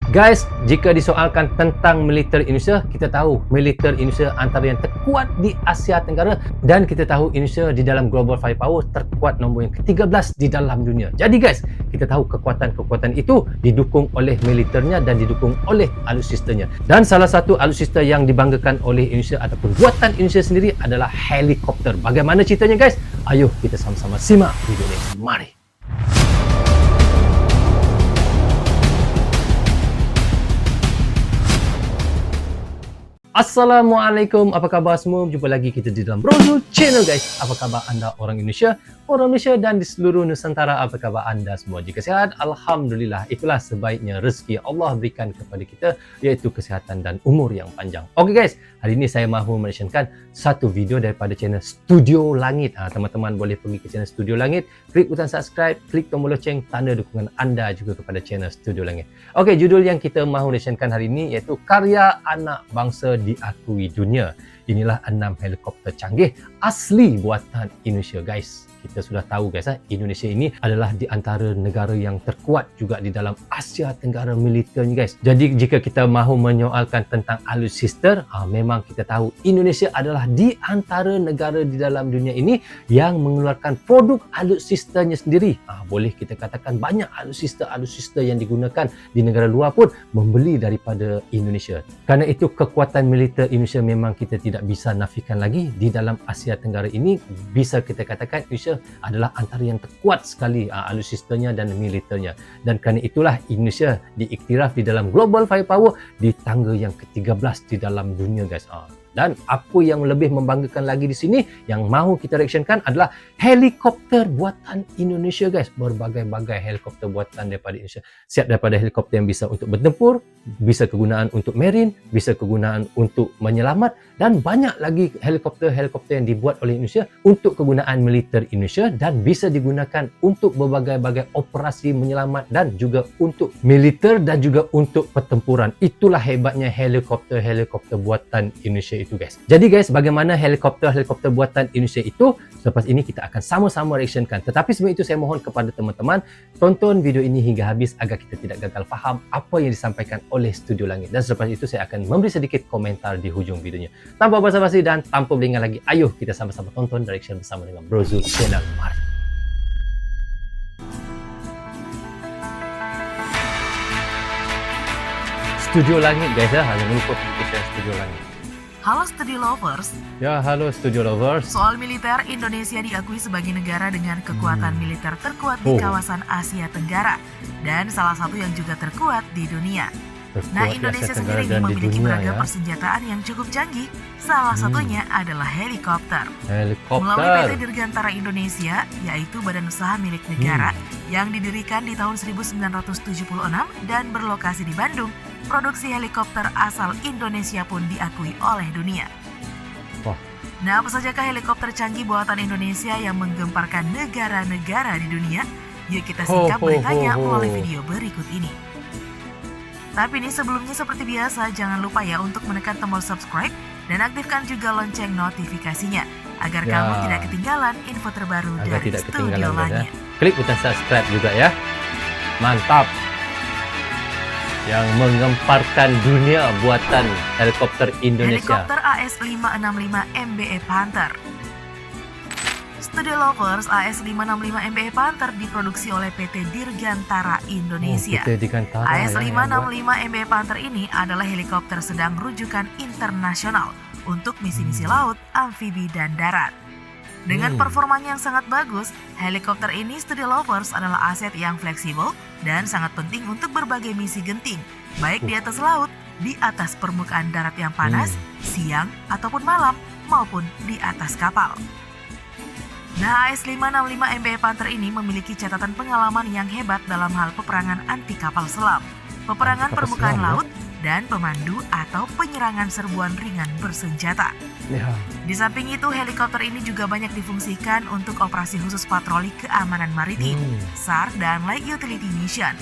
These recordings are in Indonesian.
Guys, jika disoalkan tentang militer Indonesia, kita tahu militer Indonesia antara yang terkuat di Asia Tenggara dan kita tahu Indonesia di dalam global firepower terkuat nombor yang ke-13 di dalam dunia. Jadi guys, kita tahu kekuatan-kekuatan itu didukung oleh militernya dan didukung oleh alutsistanya. Dan salah satu alutsista yang dibanggakan oleh Indonesia ataupun buatan Indonesia sendiri adalah helikopter. Bagaimana ceritanya guys? Ayo kita sama-sama simak video ini. Mari. Assalamualaikum, apa khabar semua? Jumpa lagi kita di dalam Brozul Channel guys. Apa khabar anda orang Indonesia dan di seluruh Nusantara? Apa khabar anda semua? Jika sihat, Alhamdulillah. Itulah sebaiknya rezeki Allah berikan kepada kita, iaitu kesihatan dan umur yang panjang. Oke guys, hari ini saya mahu menyaksikan satu video daripada channel Studio Langit. Teman-teman boleh pergi ke channel Studio Langit, klik butang subscribe, klik tombol loceng, tanda dukungan anda juga kepada channel Studio Langit. Oke, judul yang kita mahu menyaksikan hari ini iaitu Karya Anak Bangsa Diakui Dunia. Inilah 6 helikopter canggih asli buatan Indonesia guys. Kita sudah tahu guys, Indonesia ini adalah di antara negara yang terkuat juga di dalam Asia Tenggara militernya guys. Jadi jika kita mahu menyoalkan tentang alutsista, memang kita tahu Indonesia adalah di antara negara di dalam dunia ini yang mengeluarkan produk alutsistanya sendiri. Boleh kita katakan banyak alutsista yang digunakan di negara luar pun membeli daripada Indonesia. Karena itu kekuatan militer Indonesia memang kita tidak bisa nafikan lagi di dalam Asia Tenggara ini. Bisa kita katakan Indonesia adalah antara yang terkuat sekali alutsistanya dan militernya. Dan kerana itulah Indonesia diiktiraf di dalam global firepower di tangga yang ke-13 di dalam dunia guys. Dan apa yang lebih membanggakan lagi di sini yang mahu kita reactionkan adalah helikopter buatan Indonesia guys. Berbagai-bagai helikopter buatan daripada Indonesia. Siap daripada helikopter yang bisa untuk bertempur, bisa kegunaan untuk marine, bisa kegunaan untuk menyelamat, dan banyak lagi helikopter-helikopter yang dibuat oleh Indonesia untuk kegunaan militer Indonesia dan bisa digunakan untuk berbagai-bagai operasi menyelamat dan juga untuk militer dan juga untuk pertempuran. Itulah hebatnya helikopter-helikopter buatan Indonesia itu guys. Jadi guys, bagaimana helikopter-helikopter buatan Indonesia itu? Selepas ini kita akan sama-sama reactionkan. Tetapi sebelum itu saya mohon kepada teman-teman tonton video ini hingga habis agar kita tidak gagal faham apa yang disampaikan oleh Studio Langit. Dan selepas itu saya akan memberi sedikit komentar di hujung videonya. Tanpa basa-basi dan tanpa berlengah lagi, ayo kita sama-sama tonton dan reaction bersama dengan Brozul Channel. Mari. Studio Langit guys ya, jangan lupa pergi Studio Langit. Halo Studio Lovers. Ya, halo Studio Lovers. Soal militer, Indonesia diakui sebagai negara dengan kekuatan militer terkuat di kawasan Asia Tenggara dan salah satu yang juga terkuat di dunia. Indonesia sendiri memiliki beragam persenjataan yang cukup canggih. Salah satunya adalah helikopter. Melalui PT Dirgantara Indonesia, yaitu badan usaha milik negara yang didirikan di tahun 1976 dan berlokasi di Bandung, produksi helikopter asal Indonesia pun diakui oleh dunia. Nah, apa sajakah helikopter canggih buatan Indonesia yang menggemparkan negara-negara di dunia? Yuk kita singkap beritanya melalui video berikut ini. Tapi ini sebelumnya seperti biasa, jangan lupa ya untuk menekan tombol subscribe dan aktifkan juga lonceng notifikasinya agar kamu tidak ketinggalan info terbaru dari Studio Langit. Klik butang subscribe juga ya. Mantap. Yang menggemparkan dunia buatan helikopter Indonesia. Helikopter AS565 MBE Panther. Studio Lovers, AS565 MBE Panther diproduksi oleh PT Dirgantara Indonesia. AS565 MBE Panther ini adalah helikopter sedang rujukan internasional untuk misi-misi laut, amfibi, dan darat. Dengan performanya yang sangat bagus, helikopter ini Studio Lovers adalah aset yang fleksibel dan sangat penting untuk berbagai misi genting, baik di atas laut, di atas permukaan darat yang panas, siang ataupun malam, maupun di atas kapal. Nah, AS565 MBE Panther ini memiliki catatan pengalaman yang hebat dalam hal peperangan anti kapal selam, peperangan permukaan laut, dan pemandu atau penyerangan serbuan ringan bersenjata. Di samping itu, helikopter ini juga banyak difungsikan untuk operasi khusus patroli keamanan maritim, SAR, dan Light Utility Mission.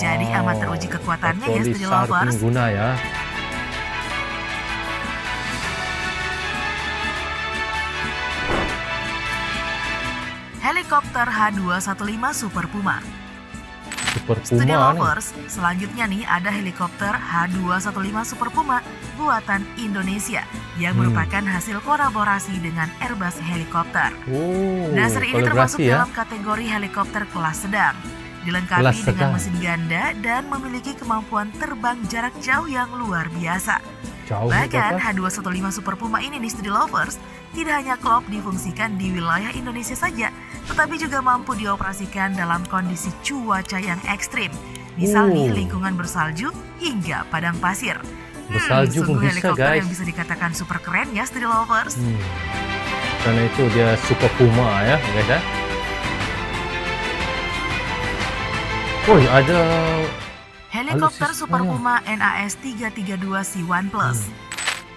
Jadi amat teruji kekuatannya ya Studio Lovers. Helikopter H215 Super Puma. Super Studio Puma nih. Lovers, selanjutnya nih ada helikopter H215 Super Puma buatan Indonesia yang merupakan hasil kolaborasi dengan Airbus Helikopter. Oh, Nah, seri ini termasuk kolaborasi ya. dalam kategori helikopter kelas sedang, dilengkapi Kelas dengan sedang. mesin ganda dan memiliki kemampuan terbang jarak jauh yang luar biasa. Jauh Bahkan berapa? H215 Super Puma ini nih Studio Lovers tidak hanya klop difungsikan di wilayah Indonesia saja, tetapi juga mampu dioperasikan dalam kondisi cuaca yang ekstrim. Misal nih lingkungan bersalju hingga padang pasir. Bersalju pun Sungguh bisa, helikopter guys. yang bisa dikatakan super keren ya Studio Lovers. Karena itu dia Super Puma ya, guys ya. Woi, ada Helikopter alutsista Super ya. Puma NAS 332 C1 Plus.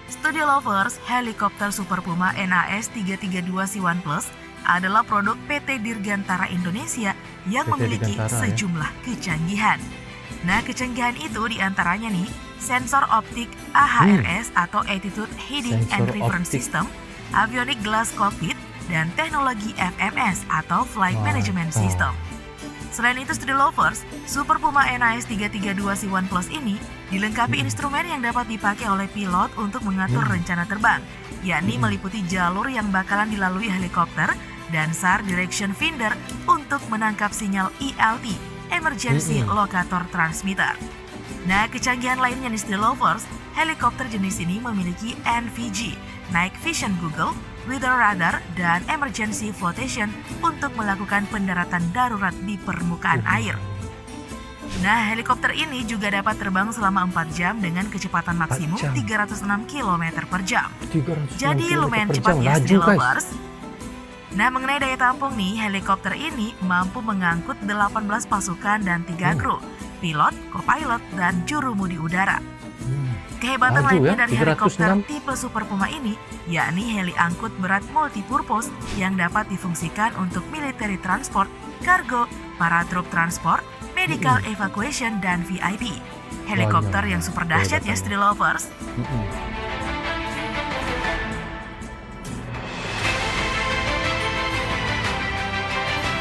Studio Lovers, helikopter Super Puma NAS 332 C1 Plus adalah produk PT Dirgantara Indonesia yang PT memiliki Dirgantara, ya. sejumlah kecanggihan. Nah, kecanggihan itu diantaranya nih, sensor optik AHRS atau Attitude Heading and Sensor Reference optik. System, avionic glass cockpit, dan teknologi FMS atau Flight Management Mantap. System. Selain itu, Studio Lovers, Super Puma NAS 332 C1 Plus ini dilengkapi instrumen yang dapat dipakai oleh pilot untuk mengatur rencana terbang, yakni meliputi jalur yang bakalan dilalui helikopter dan SAR Direction Finder untuk menangkap sinyal ELT, Emergency Locator Transmitter. Nah, kecanggihan lainnya nih Studio Lovers, helikopter jenis ini memiliki NVG, Night Vision Google, Weather Radar, dan Emergency Flotation untuk melakukan pendaratan darurat di permukaan air. Nah, helikopter ini juga dapat terbang selama 4 jam dengan kecepatan maksimum 4 jam. 306 km per jam. 300 Jadi km lumayan per cepat jam. ya Laju, Studio guys. Lovers. Nah, mengenai daya tampung nih, helikopter ini mampu mengangkut 18 pasukan dan 3 kru, pilot, kopilot, dan juru mudi udara. Kehebatan Laju lainnya ya, dari helikopter 306. tipe Super Puma ini, yakni heli angkut berat multipurpose yang dapat difungsikan untuk military transport, kargo, para truk transport, medical evacuation, dan VIP. Helikopter Banyak yang super dahsyat ya, kehebatannya. Studio Lovers.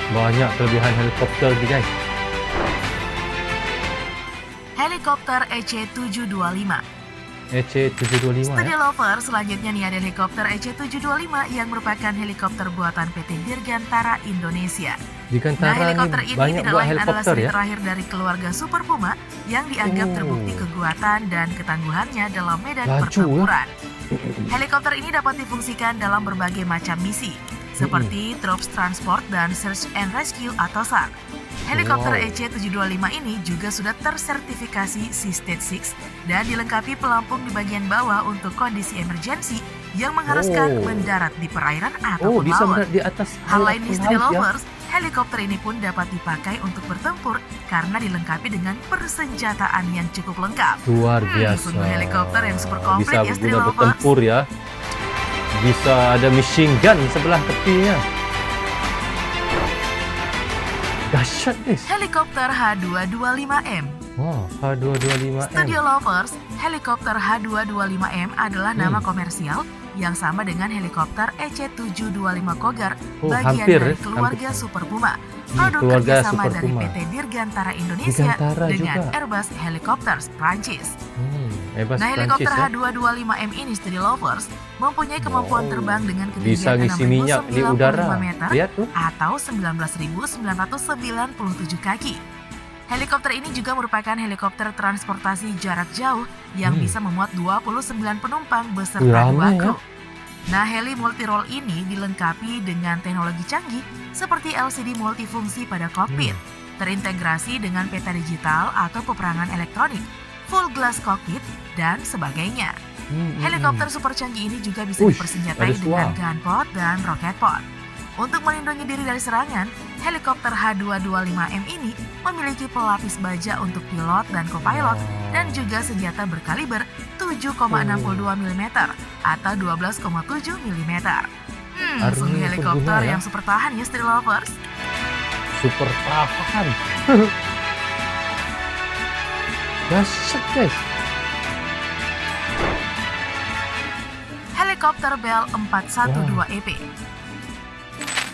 Banyak kelebihan helikopter nih, guys. Helikopter EC-725. EC-725 ya. Studio Lover, selanjutnya nih ada helikopter EC-725 yang merupakan helikopter buatan PT Dirgantara Indonesia. Nah, Dirgantara helikopter nih ini banyak tidak buat lain adalah helikopter seri ya. terakhir dari keluarga Super Puma yang dianggap terbukti kekuatan dan ketangguhannya dalam medan Laju, pertempuran. Helikopter ini dapat difungsikan dalam berbagai macam misi, seperti Troops Transport dan Search and Rescue atau SAR. Helikopter Wow. EC-725 ini juga sudah tersertifikasi Seastate 6 dan dilengkapi pelampung di bagian bawah untuk kondisi emergensi yang mengharuskan Oh. mendarat di perairan Oh, ataupun bisa laut. mendarat di atas Hal lain di Studio laut ya. Lovers, helikopter ini pun dapat dipakai untuk bertempur karena dilengkapi dengan persenjataan yang cukup lengkap. Luar biasa. Sungguh helikopter yang super komplit bisa ya, Studio berguna Lovers. bertempur ya. Bisa ada machine gun sebelah tepinya. Dahsyat guys. Helikopter H225M. Oh, H225M. Studio Lovers, helikopter H225M adalah nama komersial yang sama dengan helikopter EC-725 Cougar, Oh, bagian hampir dari ya, keluarga hampir. Super Puma. Produk keluarga kerjasama Super dari Puma. PT Dirgantara Indonesia Dirgantara dengan juga. Airbus Helicopters Prancis. Airbus Nah, Prancis helikopter ya. H225M ini Studio Lovers mempunyai kemampuan Wow. terbang dengan Bisa ketinggian ngisi minyak di 6.095 udara. meter Lihat tuh. atau 19.997 kaki. Helikopter ini juga merupakan helikopter transportasi jarak jauh yang bisa memuat 29 penumpang beserta Ramai 2 kru. ya. Nah, heli multirole ini dilengkapi dengan teknologi canggih seperti LCD multifungsi pada kokpit, terintegrasi dengan peta digital atau peperangan elektronik, full glass cockpit, dan sebagainya. Helikopter super canggih ini juga bisa Uish, dipersenjatai ada dengan suara. gunpowder dan rocket pod. Untuk melindungi diri dari serangan, helikopter H225M ini memiliki pelapis baja untuk pilot dan kopilot dan juga senjata berkaliber 7,62 mm atau 12,7 mm. Army Sungguh helikopter berguna ya. yang super tahan ya, Studio Lovers. Super tahan. Dahsyat guys. Helikopter Bell 412EP.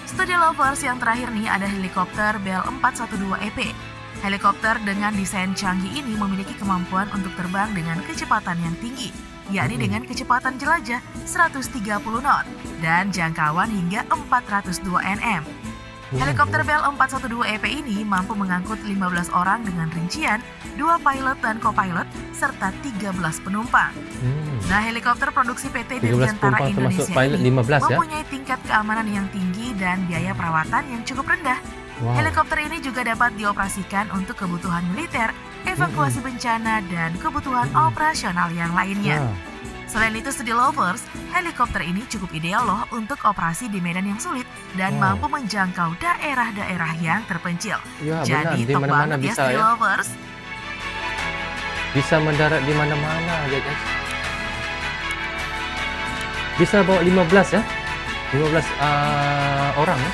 Studio Lovers, yang terakhir nih ada helikopter Bell 412EP. Helikopter dengan desain canggih ini memiliki kemampuan untuk terbang dengan kecepatan yang tinggi, yakni dengan kecepatan jelajah 130 knot dan jangkauan hingga 402 nm. Helikopter Bell 412EP ini mampu mengangkut 15 orang dengan rincian 2 pilot dan co-pilot serta 13 penumpang. Nah, helikopter produksi PT Dirgantara Indonesia ini 15 ya. mempunyai tingkat keamanan yang tinggi dan biaya perawatan yang cukup rendah. Helikopter ini juga dapat dioperasikan untuk kebutuhan militer, evakuasi bencana, dan kebutuhan operasional yang lainnya. Selain itu, Studio Lovers, helikopter ini cukup ideal loh untuk operasi di medan yang sulit dan mampu menjangkau daerah-daerah yang terpencil. Ya, Jadi, benar. Di top mana-mana banget ya bisa Studio ya. Lovers. Bisa mendarat di mana-mana ya guys. Bisa bawa 15 ya. 15 orang ya.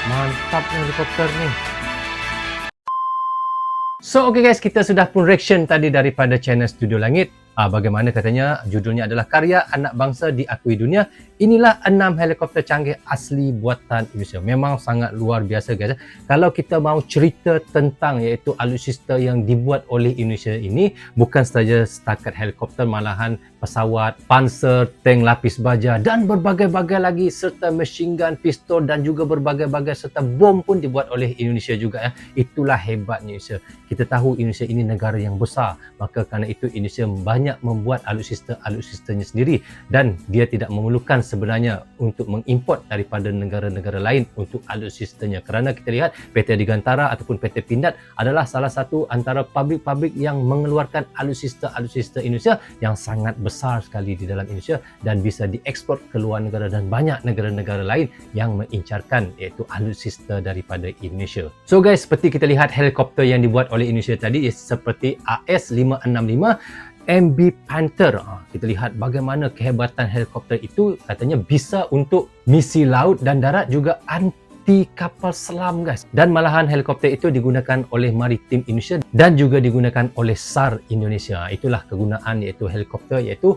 Mantap nih helikopter nih. So okay guys, kita sudah pun reaction tadi daripada channel Studio Langit. Bagaimana katanya judulnya adalah karya anak bangsa diakui dunia. Inilah 6 helikopter canggih asli buatan Indonesia. Memang sangat luar biasa guys. Kalau kita mau cerita tentang iaitu alutsista yang dibuat oleh Indonesia ini, bukan sahaja setakat helikopter, malahan pesawat, panser, tank lapis baja dan berbagai-bagai lagi serta machine gun, pistol dan juga berbagai-bagai serta bom pun dibuat oleh Indonesia juga ya. Itulah hebatnya Indonesia. Kita tahu Indonesia ini negara yang besar, maka kerana itu Indonesia banyak membuat alutsistanya sendiri dan dia tidak memerlukan sebenarnya untuk mengimport daripada negara-negara lain untuk alutsistanya. Kerana kita lihat PT Dirgantara ataupun PT Pindad adalah salah satu antara pabrik-pabrik yang mengeluarkan alutsista Indonesia yang sangat besar sekali di dalam Indonesia dan bisa diekspor ke luar negara dan banyak negara-negara lain yang mengincarkan iaitu alutsista daripada Indonesia. So guys, seperti kita lihat helikopter yang dibuat oleh Indonesia tadi seperti AS565 MB Panther. Kita lihat bagaimana kehebatan helikopter itu, katanya bisa untuk misi laut dan darat juga anti kapal selam guys. Dan malahan helikopter itu digunakan oleh Maritim Indonesia dan juga digunakan oleh SAR Indonesia. Itulah kegunaan iaitu helikopter iaitu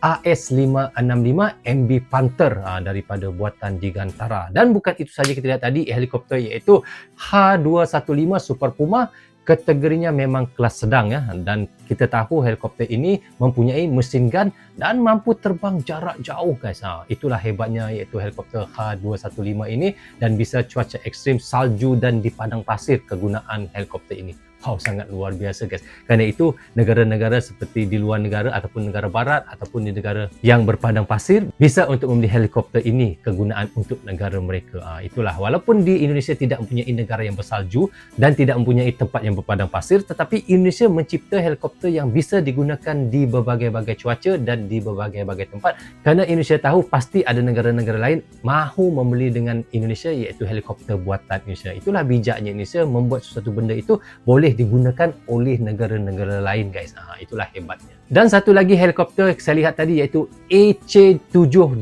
AS565 MB Panther daripada buatan Dirgantara. Dan bukan itu saja, kita lihat tadi helikopter iaitu H215 Super Puma. Kategorinya memang kelas sedang ya, dan kita tahu helikopter ini mempunyai mesin gun dan mampu terbang jarak jauh guys. Itulah hebatnya iaitu helikopter H215 ini dan bisa cuaca ekstrim, salju dan di padang pasir kegunaan helikopter ini. Wow, sangat luar biasa guys. Kerana itu negara-negara seperti di luar negara ataupun negara barat ataupun di negara yang berpadang pasir bisa untuk membeli helikopter ini kegunaan untuk negara mereka. Itulah, walaupun di Indonesia tidak mempunyai negara yang bersalju dan tidak mempunyai tempat yang berpadang pasir, tetapi Indonesia mencipta helikopter yang bisa digunakan di berbagai-bagai cuaca dan di berbagai-bagai tempat. Kerana Indonesia tahu pasti ada negara-negara lain mahu membeli dengan Indonesia iaitu helikopter buatan Indonesia. Itulah bijaknya Indonesia membuat sesuatu benda itu boleh digunakan oleh negara-negara lain guys. Itulah hebatnya. Dan satu lagi helikopter saya lihat tadi iaitu EC725.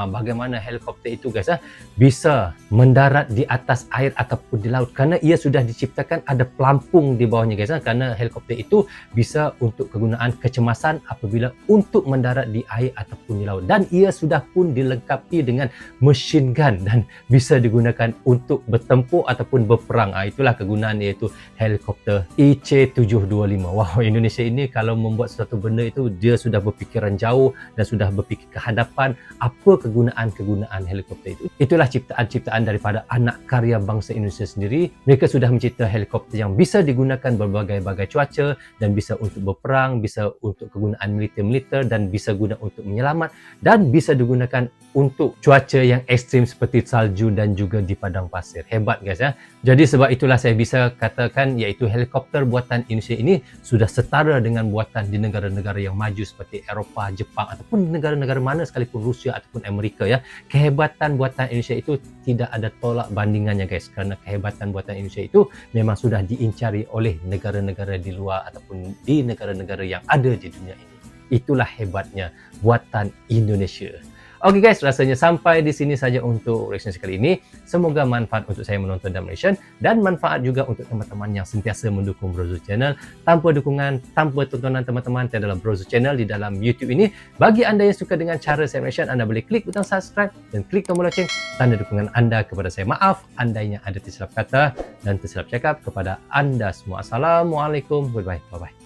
Bagaimana helikopter itu guys bisa mendarat di atas air ataupun di laut kerana ia sudah diciptakan ada pelampung di bawahnya guys. Kerana helikopter itu bisa untuk kegunaan kecemasan apabila untuk mendarat di air ataupun di laut, dan ia sudah pun dilengkapi dengan machine gun dan bisa digunakan untuk bertempur ataupun berperang. Itulah kegunaan iaitu helikopter EC725. Wow, Indonesia ini kalau membuat sesuatu benda itu dia sudah berfikiran jauh dan sudah berfikir ke hadapan apa kegunaan helikopter itu. Itulah ciptaan-ciptaan daripada anak karya bangsa Indonesia sendiri. Mereka sudah mencipta helikopter yang bisa digunakan berbagai-bagai cuaca dan bisa untuk berperang, bisa untuk kegunaan militer dan bisa guna untuk menyelamat dan bisa digunakan untuk cuaca yang ekstrim seperti salju dan juga di padang pasir. Hebat guys ya. Jadi sebab itulah saya bisa katakan iaitu helikopter buatan Indonesia ini sudah setara dengan buatan di negara-negara yang maju seperti Eropah, Jepang ataupun negara-negara mana sekalipun, Rusia ataupun Amerika ya. Kehebatan buatan Indonesia itu tidak ada tolak bandingannya guys, kerana kehebatan buatan Indonesia itu memang sudah diincari oleh negara-negara di luar ataupun di negara-negara yang ada di dunia ini. Itulah hebatnya buatan Indonesia. Oke guys, rasanya sampai di sini saja untuk reaction kali ini. Semoga manfaat untuk saya menonton dan reaction, dan manfaat juga untuk teman-teman yang sentiasa mendukung Brozo Channel. Tanpa dukungan, tanpa tontonan teman-teman dalam Brozo Channel di dalam YouTube ini, bagi anda yang suka dengan cara saya reaction, anda boleh klik butang subscribe dan klik tombol loceng, tanda dukungan anda kepada saya. Maaf andainya ada tersilap kata dan tersilap cakap kepada anda semua. Assalamualaikum, bye bye.